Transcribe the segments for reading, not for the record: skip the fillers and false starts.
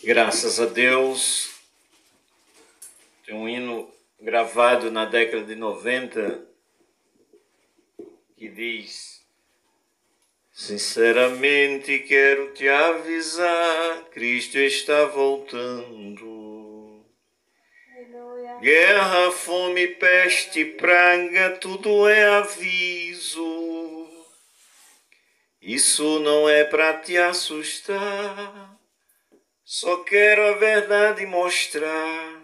Graças a Deus, tem um hino gravado na década de 90 que diz: sinceramente quero te avisar, Cristo está voltando. Aleluia. Guerra, fome, peste, praga, tudo é aviso. Isso não é para te assustar. Só quero a verdade mostrar.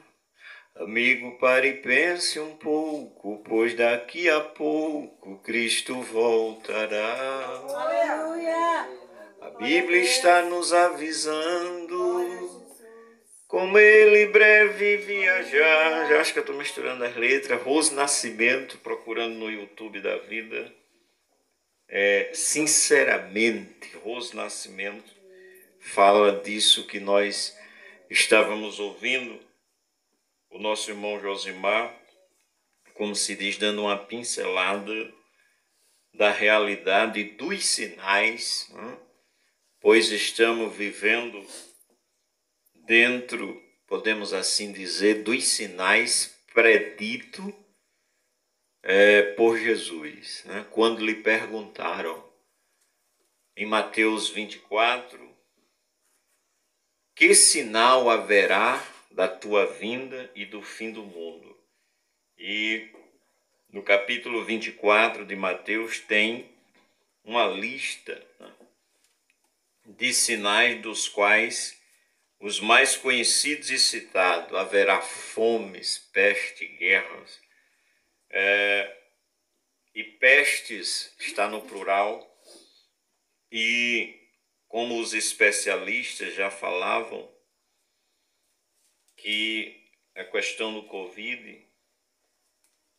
Amigo, pare e pense um pouco, pois daqui a pouco Cristo voltará. Aleluia! A Bíblia está nos avisando como Ele breve viajar. Já acho que eu estou misturando as letras. Rose Nascimento, procurando no YouTube da vida. Sinceramente, Rose Nascimento fala disso que nós estávamos ouvindo. O nosso irmão Josimar, como se diz, dando uma pincelada da realidade dos sinais, né? Pois estamos vivendo dentro, podemos assim dizer, dos sinais preditos por Jesus, né? Quando lhe perguntaram em Mateus 24, que sinal haverá da tua vinda e do fim do mundo? E no capítulo 24 de Mateus tem uma lista, né, de sinais dos quais os mais conhecidos e citados: haverá fomes, peste, guerras. E pestes está no plural. E como os especialistas já falavam, que a questão do Covid,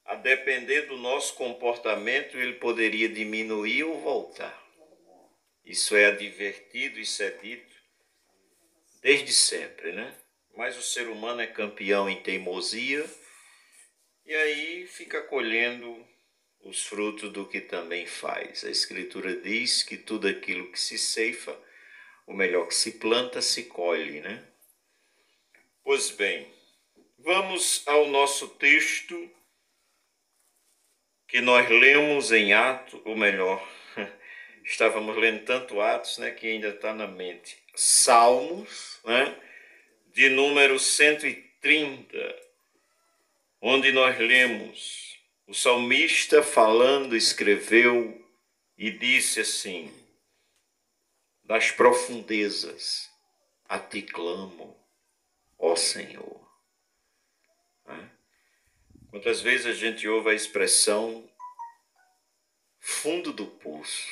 a depender do nosso comportamento, ele poderia diminuir ou voltar. Isso é advertido, isso é dito desde sempre, né? Mas o ser humano é campeão em teimosia e aí fica colhendo os frutos do que também faz. A Escritura diz que tudo aquilo que se ceifa, o melhor que se planta, se colhe, né? Pois bem, vamos ao nosso texto que nós lemos em Atos, ou melhor, estávamos lendo tanto Atos, né, que ainda está na mente. Salmos, né, de número 130, onde nós lemos o salmista falando, escreveu e disse assim: das profundezas a ti clamo, ó Senhor. Quantas vezes a gente ouve a expressão fundo do poço?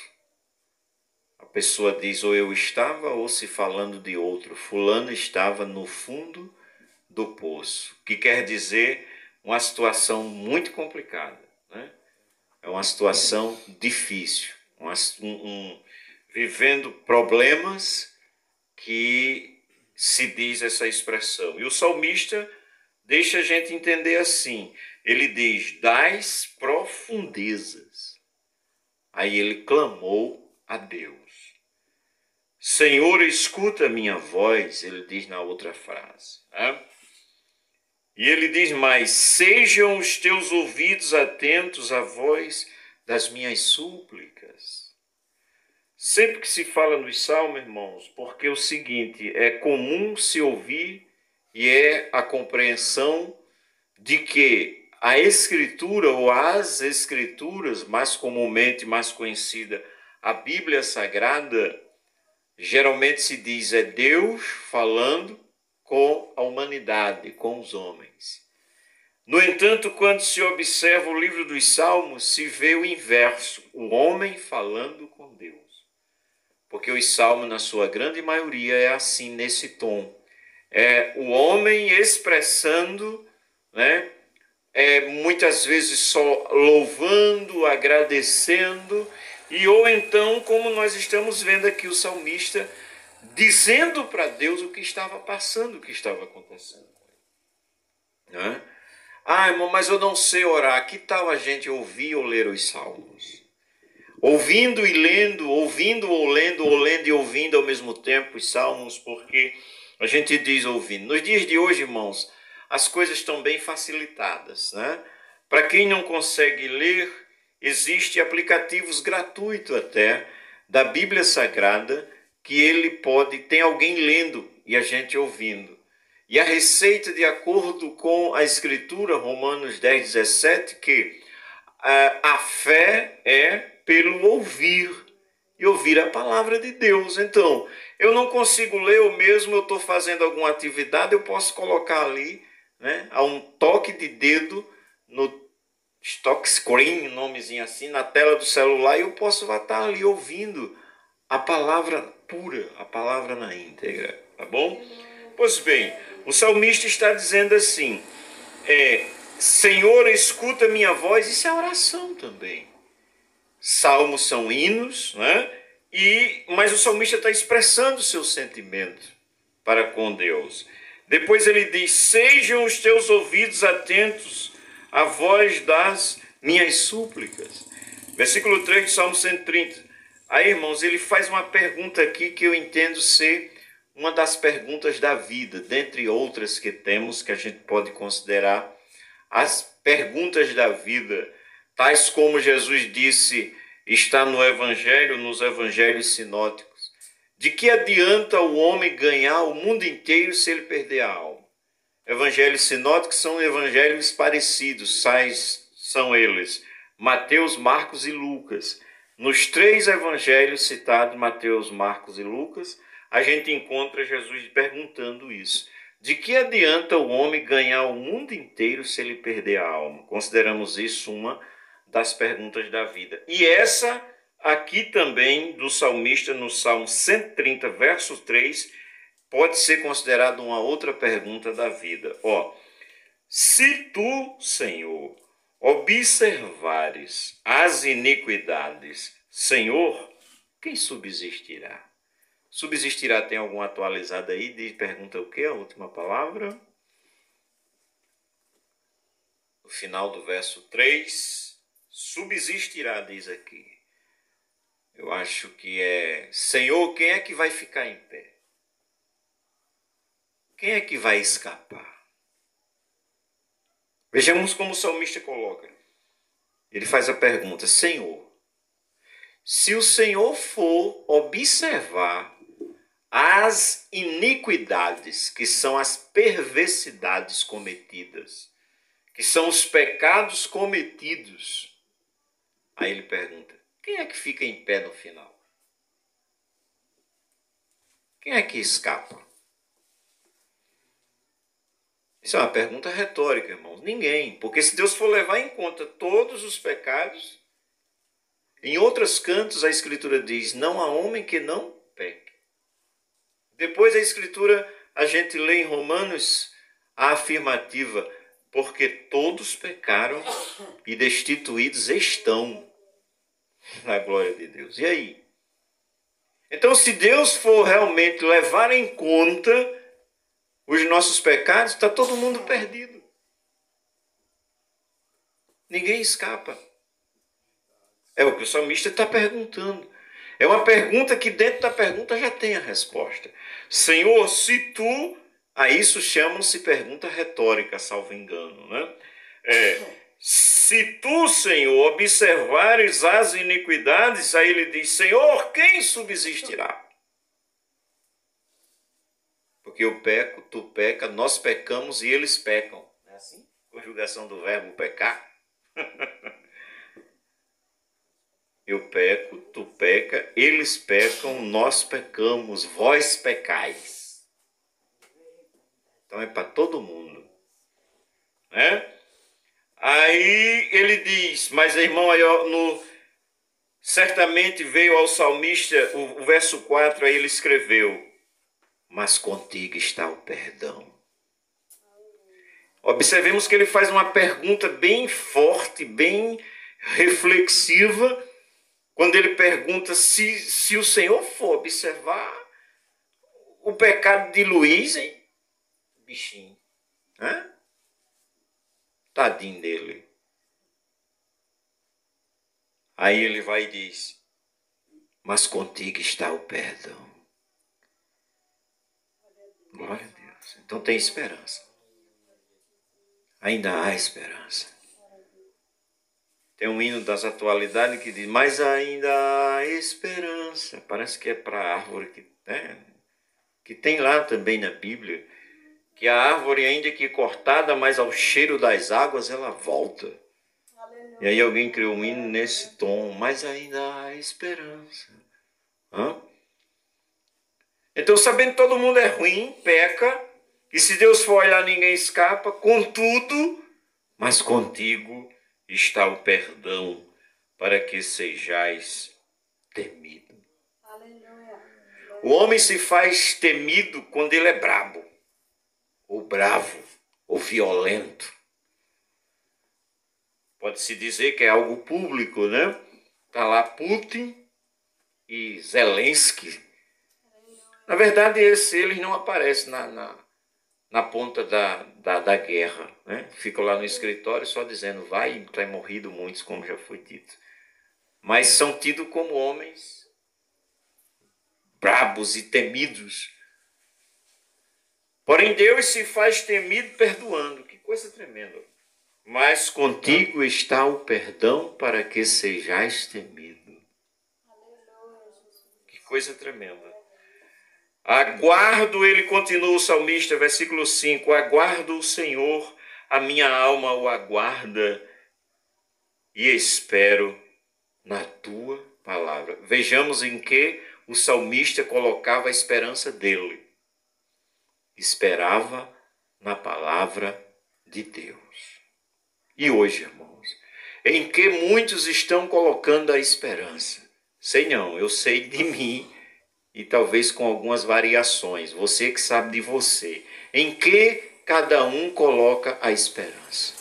A pessoa diz, ou eu estava, ou se falando de outro, fulano estava no fundo do poço, que quer dizer uma situação muito complicada, né? É uma situação difícil, vivendo problemas que se diz essa expressão. E o salmista deixa a gente entender assim, ele diz, das profundezas. Aí ele clamou a Deus. Senhor, escuta a minha voz, ele diz na outra frase, né? E ele diz mais, sejam os teus ouvidos atentos à voz das minhas súplicas. Sempre que se fala nos salmos, irmãos, porque é o seguinte, é comum se ouvir e é a compreensão de que a Escritura ou as Escrituras, mais comumente mais conhecida, a Bíblia Sagrada, geralmente se diz é Deus falando com a humanidade, com os homens. No entanto, quando se observa o livro dos Salmos, se vê o inverso, o homem falando com Deus. Porque os Salmos, na sua grande maioria, é assim, nesse tom. É o homem expressando, né? Muitas vezes só louvando, agradecendo, e ou então, como nós estamos vendo aqui o salmista, dizendo para Deus o que estava passando, o que estava acontecendo. Né? Ah, irmão, mas eu não sei orar. Que tal a gente ouvir ou ler os salmos? Ouvindo e lendo, ouvindo ou lendo e ouvindo ao mesmo tempo os salmos, porque A gente diz ouvindo. Nos dias de hoje, irmãos, as coisas estão bem facilitadas, né? Para quem não consegue ler, existem aplicativos gratuitos até da Bíblia Sagrada que ele pode, tem alguém lendo e a gente ouvindo. E a receita, de acordo com a Escritura, Romanos 10:17, que a fé é pelo ouvir, e ouvir a palavra de Deus. Então, eu não consigo ler, ou mesmo eu estou fazendo alguma atividade, eu posso colocar ali, né, a um toque de dedo no stock screen, um nomezinho assim, na tela do celular, e eu posso estar ali ouvindo a palavra pura, a palavra na íntegra, tá bom? Pois bem, o salmista está dizendo assim, Senhor, escuta minha voz, isso é oração também. Salmos são hinos, né? Mas o salmista está expressando o seu sentimento para com Deus. Depois ele diz, sejam os teus ouvidos atentos à voz das minhas súplicas. Versículo 3 de Salmo 130. Aí, irmãos, ele faz uma pergunta aqui que eu entendo ser uma das perguntas da vida, dentre outras que temos, que a gente pode considerar as perguntas da vida, tais como Jesus disse, está no Evangelho, nos Evangelhos sinóticos. De que adianta o homem ganhar o mundo inteiro se ele perder a alma? Evangelhos sinóticos são evangelhos parecidos, são eles, Mateus, Marcos e Lucas. Nos três evangelhos citados, Mateus, Marcos e Lucas, a gente encontra Jesus perguntando isso. De que adianta o homem ganhar o mundo inteiro se ele perder a alma? Consideramos isso uma das perguntas da vida. E essa aqui também do salmista no Salmo 130, verso 3, pode ser considerada uma outra pergunta da vida. Se tu, Senhor, observares as iniquidades, Senhor, quem subsistirá? Subsistirá tem alguma atualizada aí? Pergunta o quê? A última palavra? No final do verso 3, subsistirá, diz aqui. Eu acho que Senhor, quem é que vai ficar em pé? Quem é que vai escapar? Vejamos como o salmista coloca. Ele faz a pergunta, Senhor, se o Senhor for observar as iniquidades, que são as perversidades cometidas, que são os pecados cometidos, aí ele pergunta, quem é que fica em pé no final? Quem é que escapa? Isso é uma pergunta retórica, irmãos. Ninguém. Porque se Deus for levar em conta todos os pecados, em outros cantos a Escritura diz, não há homem que não peque. Depois a Escritura, a gente lê em Romanos a afirmativa, porque todos pecaram e destituídos estão na glória de Deus. E aí? Então, se Deus for realmente levar em conta os nossos pecados, está todo mundo perdido. Ninguém escapa. É o que o salmista está perguntando. É uma pergunta que dentro da pergunta já tem a resposta. Senhor, se tu... A isso chamam-se pergunta retórica, salvo engano, né? Se tu, Senhor, observares as iniquidades, aí ele diz, Senhor, quem subsistirá? Porque eu peco, tu peca, nós pecamos e eles pecam. Não é assim? Conjugação do verbo pecar. Eu peco, tu peca, eles pecam, nós pecamos, vós pecais. Então é para todo mundo. Né? Aí ele diz, mas irmão, aí, certamente veio ao salmista, o verso 4, aí ele escreveu, mas contigo está o perdão. Observemos que ele faz uma pergunta bem forte, bem reflexiva, quando ele pergunta se o Senhor for observar o pecado de Luiz, hein? Bichinho. Hã? Tadinho dele. Aí ele vai e diz, mas contigo está o perdão. Glória a Deus. Então tem esperança. Ainda há esperança. Tem um hino das atualidades que diz, mas ainda há esperança. Parece que é para a árvore que tem lá também na Bíblia, que a árvore, ainda que cortada, mas ao cheiro das águas, ela volta. Aleluia. E aí alguém criou um hino nesse tom, mas ainda há esperança. Então, sabendo que todo mundo é ruim, peca, e se Deus for olhar, ninguém escapa, contudo, mas contigo está o perdão, para que sejais temido. Aleluia. O homem se faz temido quando ele é brabo, ou bravo, ou violento. Pode-se dizer que é algo público, né? Está lá Putin e Zelensky. Na verdade, eles não aparecem na ponta da guerra, né? Ficam lá no escritório só dizendo, vai morrido muitos, como já foi dito. Mas são tidos como homens brabos e temidos. Porém, Deus se faz temido perdoando. Que coisa tremenda. Mas contigo está o perdão para que sejais temido. Que coisa tremenda. Aguardo, ele continua o salmista, versículo 5, aguardo o Senhor, a minha alma o aguarda e espero na tua palavra. Vejamos em que o salmista colocava a esperança dele. Esperava na palavra de Deus. E hoje, irmãos, em que muitos estão colocando a esperança? Sei não, eu sei de mim. E talvez com algumas variações, você que sabe de você, em que cada um coloca a esperança.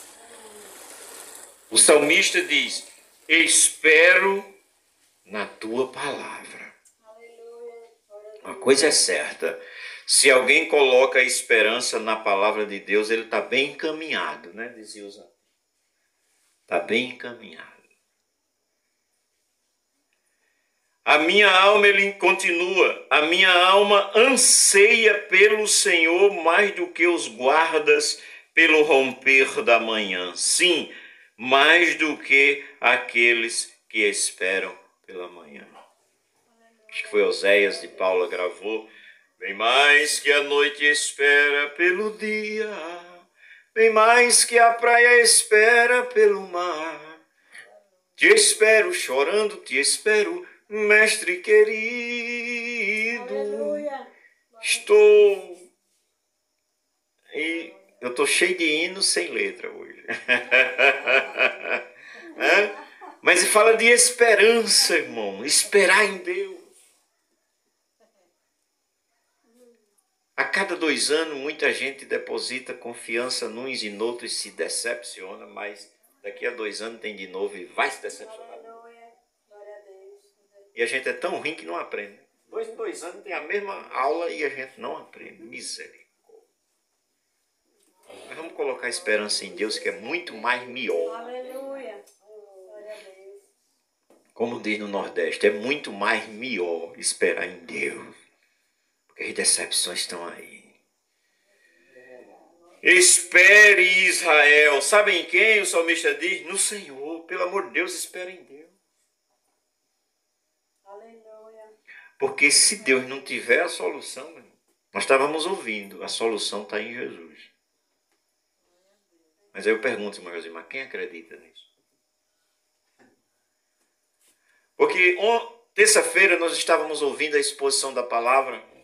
O salmista diz, espero na tua palavra. Uma coisa é certa, se alguém coloca a esperança na palavra de Deus, ele está bem encaminhado, né? Dizia os antigos. Está bem encaminhado. A minha alma, ele continua, a minha alma anseia pelo Senhor mais do que os guardas pelo romper da manhã. Sim, mais do que aqueles que esperam pela manhã. Acho que foi Oséias de Paula gravou. Bem mais que a noite espera pelo dia, bem mais que a praia espera pelo mar. Te espero chorando, te espero, mestre querido. Aleluia. Eu estou cheio de hinos sem letra hoje. Mas fala de esperança, irmão. Esperar em Deus. A cada 2 anos, muita gente deposita confiança nos e noutros e se decepciona, mas daqui a 2 anos tem de novo e vai se decepcionar. E a gente é tão ruim que não aprende. 2 em 2 anos tem a mesma aula e a gente não aprende. Misericórdia. Mas vamos colocar esperança em Deus, que é muito mais melhor. Aleluia. Glória a Deus. Como diz no Nordeste, é muito mais melhor esperar em Deus. Porque as decepções estão aí. Espere, Israel. Sabem em quem o salmista diz? No Senhor. Pelo amor de Deus, espere em Deus. Porque se Deus não tiver a solução, nós estávamos ouvindo, a solução está em Jesus. Mas aí eu pergunto, irmã Josimar, quem acredita nisso? Porque terça-feira nós estávamos ouvindo a exposição da palavra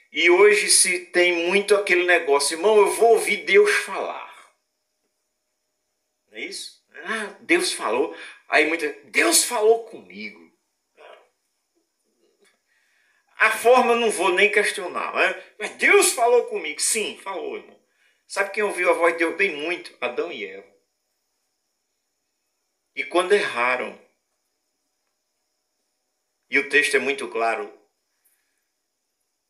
e hoje se tem muito aquele negócio, irmão, eu vou ouvir Deus falar. Não é isso? Deus falou. Aí Deus falou comigo. A forma eu não vou nem questionar, né? Mas Deus falou comigo. Sim, falou, irmão. Sabe quem ouviu a voz de Deus bem muito? Adão e Eva. E quando erraram, e o texto é muito claro,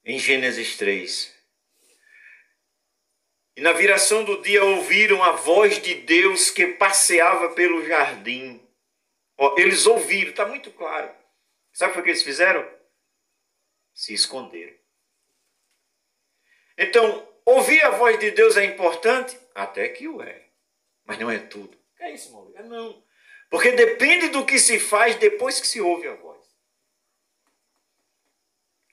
em Gênesis 3. E na viração do dia ouviram a voz de Deus que passeava pelo jardim. Eles ouviram, está muito claro. Sabe o que eles fizeram? Se esconderam. Então, ouvir a voz de Deus é importante? Até que o é. Mas não é tudo. É isso, Maurício? Não. Porque depende do que se faz depois que se ouve a voz.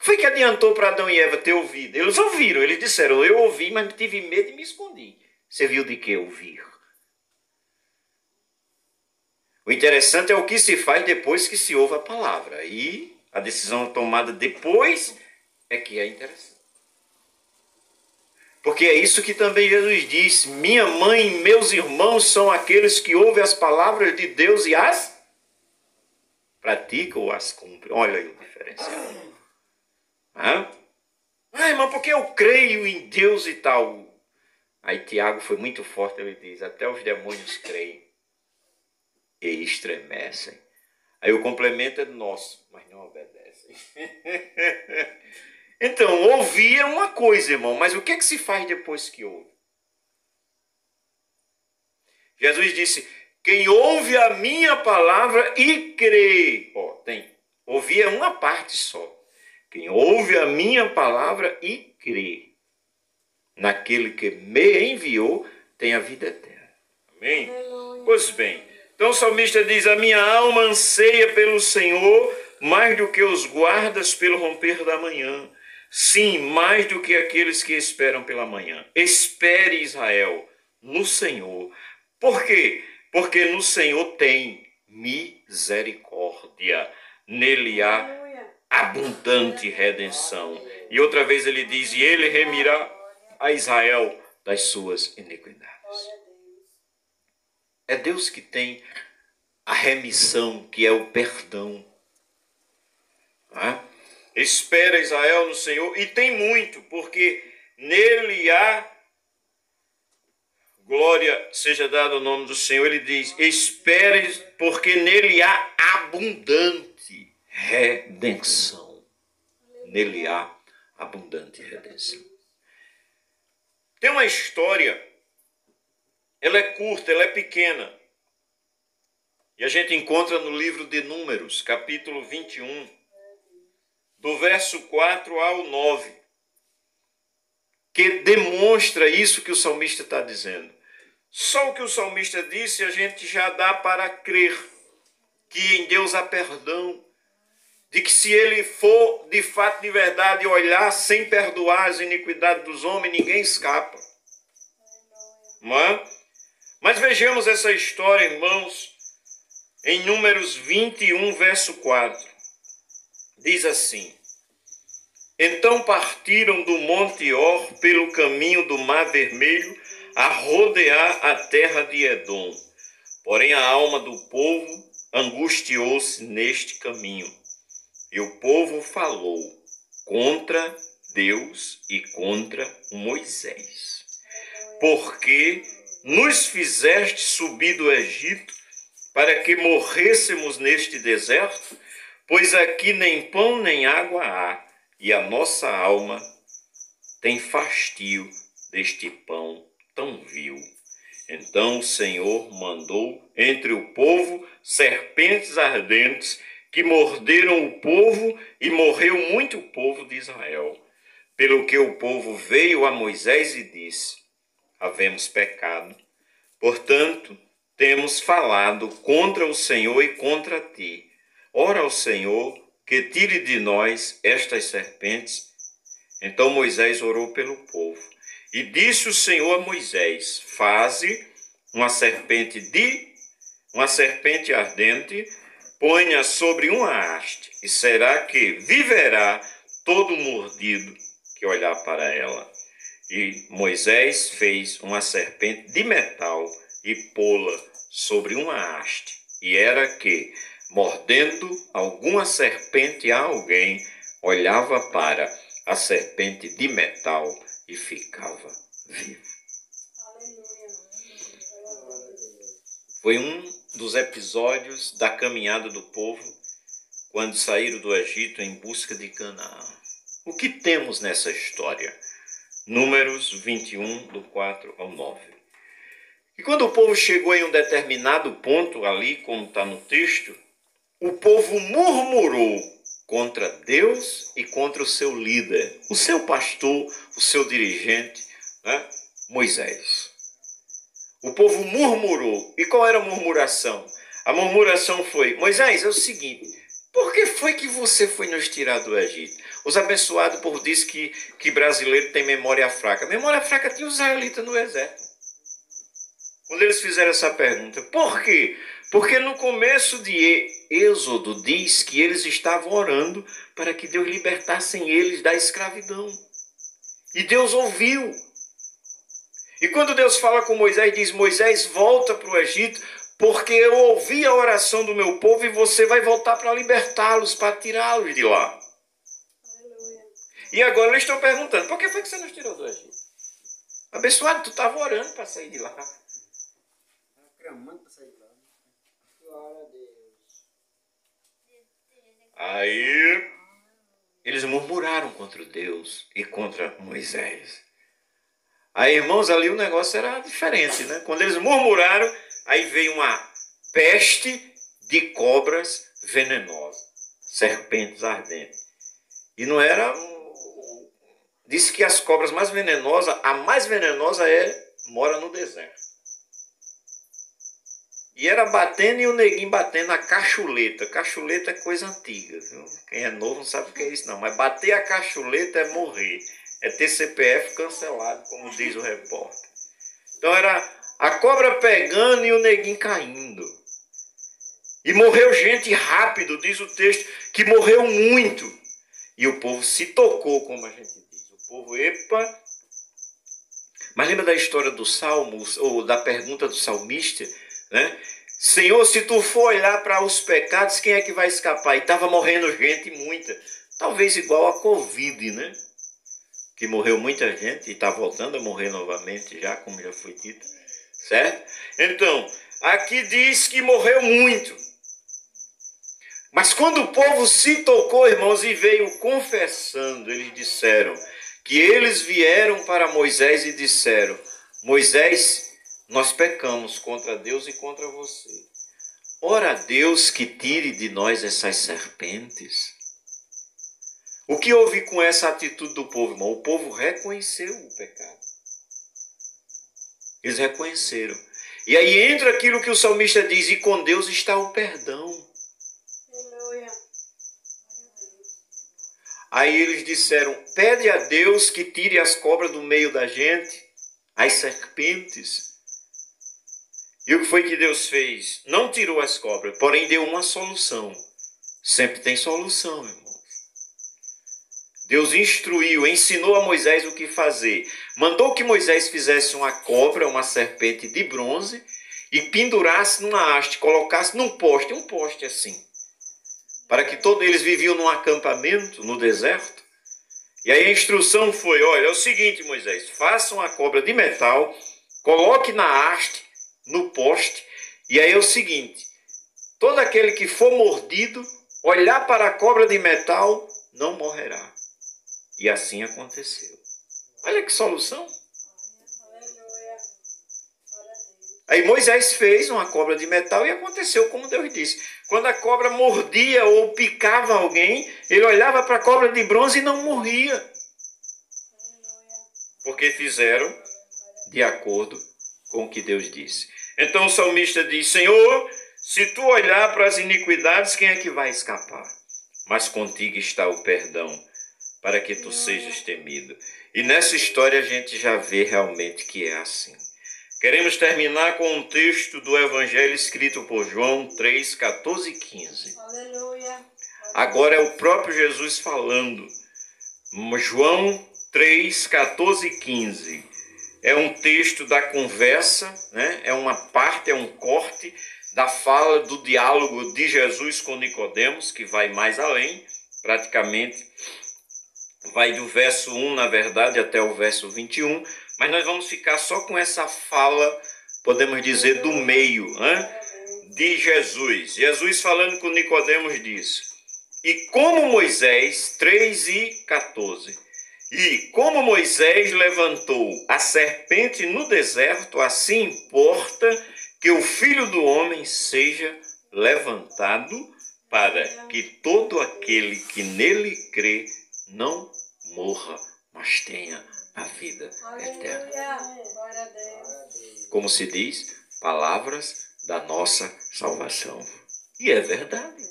Foi que adiantou para Adão e Eva ter ouvido? Eles ouviram, eles disseram, eu ouvi, mas tive medo e me escondi. Você viu de que ouvir? O interessante é o que se faz depois que se ouve a palavra. E a decisão tomada depois é que é interessante. Porque é isso que também Jesus disse. Minha mãe e meus irmãos são aqueles que ouvem as palavras de Deus e as praticam ou as cumprem. Olha aí o diferencial. Irmão, porque eu creio em Deus e tal. Aí Tiago foi muito forte, ele diz, até os demônios creem e estremecem. Aí o complemento é nosso, mas não obedecem. Então, ouvir é uma coisa, irmão, mas o que é que se faz depois que ouve? Jesus disse, quem ouve a minha palavra e crê. Ouvir é uma parte só. Quem ouve a minha palavra e crê naquele que me enviou tem a vida eterna. Amém? Pois bem, então o salmista diz, a minha alma anseia pelo Senhor mais do que os guardas pelo romper da manhã. Sim, mais do que aqueles que esperam pela manhã. Espere, Israel, no Senhor. Por quê? Porque no Senhor tem misericórdia. Nele há abundante redenção. E outra vez ele diz, e ele remirá a Israel das suas iniquidades. É Deus que tem a remissão, que é o perdão. Espera Israel no Senhor, e tem muito, porque nele há, glória seja dada ao nome do Senhor, ele diz, espere, porque nele há abundante redenção. Nele há abundante redenção. Tem uma história, ela é curta, ela é pequena, e a gente encontra no livro de Números, capítulo 21, do verso 4 ao 9, que demonstra isso que o salmista está dizendo. Só o que o salmista disse a gente já dá para crer que em Deus há perdão, de que se ele for de fato, de verdade, olhar sem perdoar as iniquidades dos homens, ninguém escapa. Não é? Mas vejamos essa história, irmãos, em Números 21, verso 4. Diz assim, então partiram do Monte Or pelo caminho do Mar Vermelho a rodear a terra de Edom. Porém a alma do povo angustiou-se neste caminho. E o povo falou contra Deus e contra Moisés. Porque nos fizeste subir do Egito para que morrêssemos neste deserto? Pois aqui nem pão nem água há, e a nossa alma tem fastio deste pão tão vil. Então o Senhor mandou entre o povo serpentes ardentes que morderam o povo, e morreu muito o povo de Israel. Pelo que o povo veio a Moisés e disse, havemos pecado, portanto temos falado contra o Senhor e contra ti. Ora ao Senhor que tire de nós estas serpentes. Então Moisés orou pelo povo. E disse o Senhor a Moisés, faze uma serpente ardente, ponha sobre uma haste, e será que viverá todo mordido que olhar para ela. E Moisés fez uma serpente de metal e pô-la sobre uma haste. E era que, mordendo alguma serpente a alguém, olhava para a serpente de metal e ficava vivo. Foi um dos episódios da caminhada do povo quando saíram do Egito em busca de Canaã. O que temos nessa história? Números 21, do 4 ao 9. E quando o povo chegou em um determinado ponto ali, como está no texto, o povo murmurou contra Deus e contra o seu líder, o seu pastor, o seu dirigente, né? Moisés. O povo murmurou. E qual era a murmuração? A murmuração foi: Moisés, é o seguinte, por que foi que você foi nos tirar do Egito? Os abençoados, por diz que brasileiro tem memória fraca. Memória fraca tinha os israelitas no exército. Quando eles fizeram essa pergunta, por quê? Porque no começo de Êxodo diz que eles estavam orando para que Deus libertasse eles da escravidão. E Deus ouviu. E quando Deus fala com Moisés, diz: Moisés, volta para o Egito, porque eu ouvi a oração do meu povo e você vai voltar para libertá-los, para tirá-los de lá. Aleluia. E agora eles estão perguntando: por que foi que você nos tirou do Egito? Abençoado, tu estava orando para sair de lá. Clamando para sair de lá. Glória a Deus. Aí eles murmuraram contra Deus e contra Moisés. Aí, irmãos, ali o negócio era diferente, né? Quando eles murmuraram, aí veio uma peste de cobras venenosas, serpentes ardentes. E não era... Disse que as cobras mais venenosas, a mais venenosa mora no deserto. E era batendo e o neguinho batendo a cachuleta. Cachuleta é coisa antiga, viu? Quem é novo não sabe o que é isso não. Mas bater a cachuleta é morrer. É ter CPF cancelado, como diz o repórter. Então era a cobra pegando e o neguinho caindo. E morreu gente rápido, diz o texto, que morreu muito. E o povo se tocou, como a gente diz. O povo, epa. Mas lembra da história do Salmo, ou da pergunta do salmista, né? Senhor, se tu for olhar para os pecados, quem é que vai escapar? E estava morrendo gente, muita. Talvez igual a Covid, né? Que morreu muita gente e está voltando a morrer novamente já, como já foi dito. Certo? Então, aqui diz que morreu muito. Mas quando o povo se tocou, irmãos, e veio confessando, eles disseram que eles vieram para Moisés e disseram: Moisés, nós pecamos contra Deus e contra você. Ora a Deus que tire de nós essas serpentes. O que houve com essa atitude do povo, irmão? O povo reconheceu o pecado. Eles reconheceram. E aí entra aquilo que o salmista diz: e com Deus está o perdão. Aleluia. Aí eles disseram: pede a Deus que tire as cobras do meio da gente, as serpentes. E o que foi que Deus fez? Não tirou as cobras, porém deu uma solução. Sempre tem solução, irmão. Deus instruiu, ensinou a Moisés o que fazer. Mandou que Moisés fizesse uma cobra, uma serpente de bronze, e pendurasse numa haste, colocasse num poste, um poste assim. Para que todos eles viviam num acampamento, no deserto. E aí a instrução foi: olha, é o seguinte, Moisés, faça uma cobra de metal, coloque na haste, no poste, e aí é o seguinte: todo aquele que for mordido, olhar para a cobra de metal, não morrerá. E assim aconteceu. Olha que solução. Aí Moisés fez uma cobra de metal e aconteceu como Deus disse. Quando a cobra mordia ou picava alguém, ele olhava para a cobra de bronze e não morria. Porque fizeram de acordo com o que Deus disse. Então o salmista diz: Senhor, se tu olhar para as iniquidades, quem é que vai escapar? Mas contigo está o perdão, para que tu sejas temido. E nessa história a gente já vê realmente que é assim. Queremos terminar com um texto do Evangelho escrito por João 3, 14 e 15. Aleluia. Agora é o próprio Jesus falando. João 3, 14 e 15. É um texto da conversa, né? É uma parte, é um corte da fala, do diálogo de Jesus com Nicodemos, que vai mais além, praticamente vai do verso 1, na verdade, até o verso 21, mas nós vamos ficar só com essa fala, podemos dizer, do meio, né, de Jesus. Jesus falando com Nicodemos diz: e como Moisés, 3 e 14, e como Moisés levantou a serpente no deserto, assim importa que o Filho do Homem seja levantado, para que todo aquele que nele crê não morra, mas tenha a vida eterna. Como se diz, palavras da nossa salvação. E é verdade.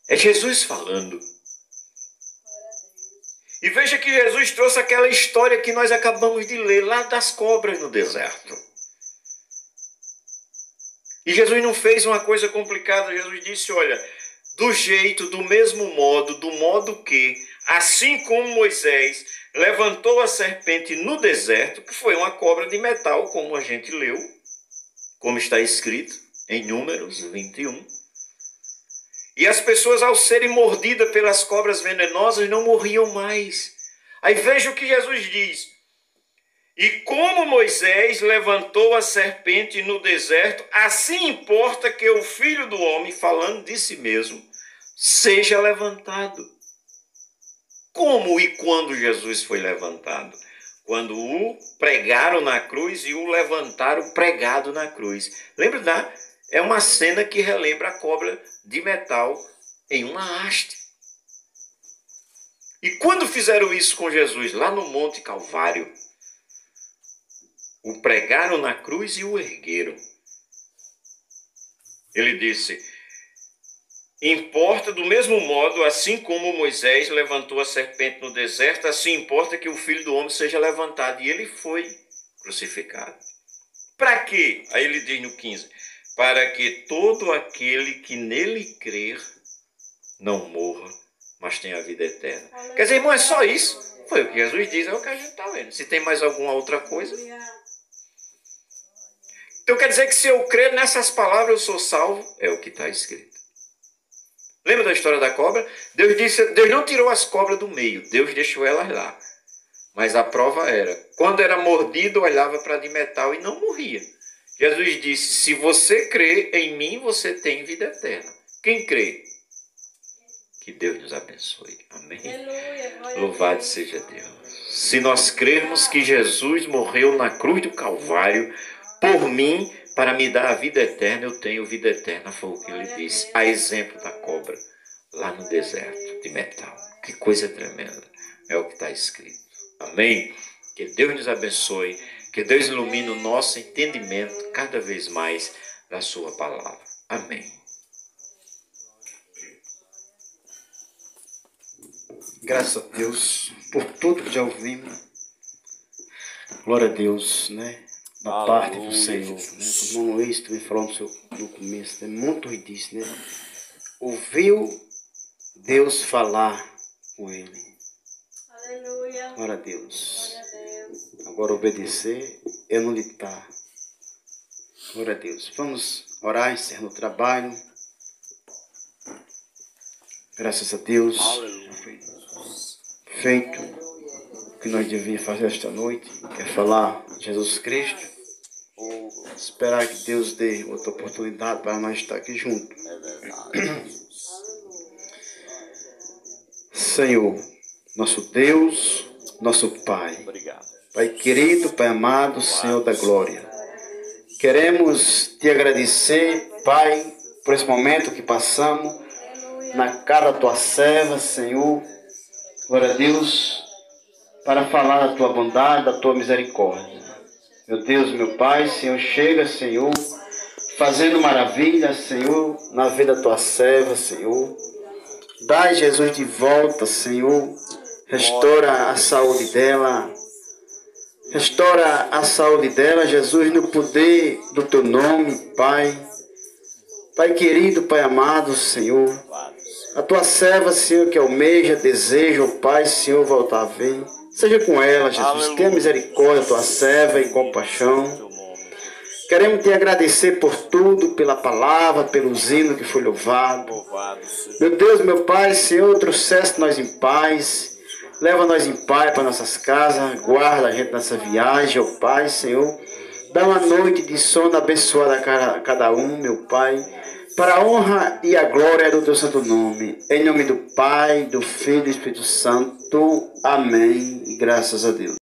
É Jesus falando. E veja que Jesus trouxe aquela história que nós acabamos de ler, lá das cobras no deserto. E Jesus não fez uma coisa complicada. Jesus disse, olha, do mesmo modo, do modo que, assim como Moisés levantou a serpente no deserto, que foi uma cobra de metal, como a gente leu, como está escrito em Números 21. E as pessoas, ao serem mordidas pelas cobras venenosas, não morriam mais. Aí veja o que Jesus diz. E como Moisés levantou a serpente no deserto, assim importa que o Filho do Homem, falando de si mesmo, seja levantado. Como e quando Jesus foi levantado? Quando o pregaram na cruz e o levantaram pregado na cruz. Lembra? É uma cena que relembra a cobra de metal em uma haste. E quando fizeram isso com Jesus, lá no Monte Calvário, o pregaram na cruz e o ergueram. Ele disse, importa do mesmo modo, assim como Moisés levantou a serpente no deserto, assim importa que o Filho do Homem seja levantado. E ele foi crucificado. Para quê? Aí ele diz no 15, para que todo aquele que nele crer não morra, mas tenha a vida eterna. Quer dizer, irmão, é só isso? Foi o que Jesus diz, é o que a gente está vendo. Se tem mais alguma outra coisa... Então quer dizer que se eu crer nessas palavras eu sou salvo? É o que está escrito. Lembra da história da cobra? Deus não tirou as cobras do meio, Deus deixou elas lá. Mas a prova era, quando era mordido, olhava para de metal e não morria. Jesus disse, se você crê em mim, você tem vida eterna. Quem crê? Que Deus nos abençoe. Amém? Louvado seja Deus. Se nós crermos que Jesus morreu na cruz do Calvário, por mim, para me dar a vida eterna, eu tenho vida eterna, foi o que ele disse. A exemplo da cobra, lá no deserto de metal. Que coisa tremenda. É o que está escrito. Amém? Que Deus nos abençoe. Que Deus ilumine o nosso entendimento cada vez mais da sua palavra. Amém. Graças a Deus por tudo que já ouvimos. Glória a Deus, né? Da parte do Senhor. Né? O irmão Luiz também falou no começo, né? Muito disse, né? Ouviu Deus falar com ele. Aleluia. Glória a Deus. Glória a Deus. Agora obedecer é não lutar. Glória a Deus. Vamos orar, encerrando o trabalho. Graças a Deus. Feito o que nós devíamos fazer esta noite, que é falar de Jesus Cristo. Esperar que Deus dê outra oportunidade para nós estar aqui juntos. Senhor, nosso Deus, nosso Pai. Pai querido, Pai amado, Senhor da glória. Queremos te agradecer, Pai, por esse momento que passamos na casa da tua serva, Senhor. Glória a Deus, para falar da tua bondade, da tua misericórdia. Meu Deus, meu Pai, Senhor, chega, Senhor, fazendo maravilha, Senhor, na vida da tua serva, Senhor. Dai Jesus de volta, Senhor. Restaura a saúde dela. Restaura a saúde dela, Jesus, no poder do teu nome, Pai. Pai querido, Pai amado, Senhor. A tua serva, Senhor, que almeja, deseja, ó Pai, Senhor, voltar a ver. Seja com ela, Jesus. Tenha misericórdia, tua serva, e compaixão. Queremos te agradecer por tudo, pela palavra, pelos hinos que foi louvado. Meu Deus, meu Pai, Senhor, trouxeste nós em paz. Leva nós em paz para nossas casas. Guarda a gente nessa viagem, ó Pai, Senhor. Dá uma noite de sono abençoada a cada um, meu Pai. Para a honra e a glória do teu santo nome. Em nome do Pai, do Filho e do Espírito Santo. Amém. E graças a Deus.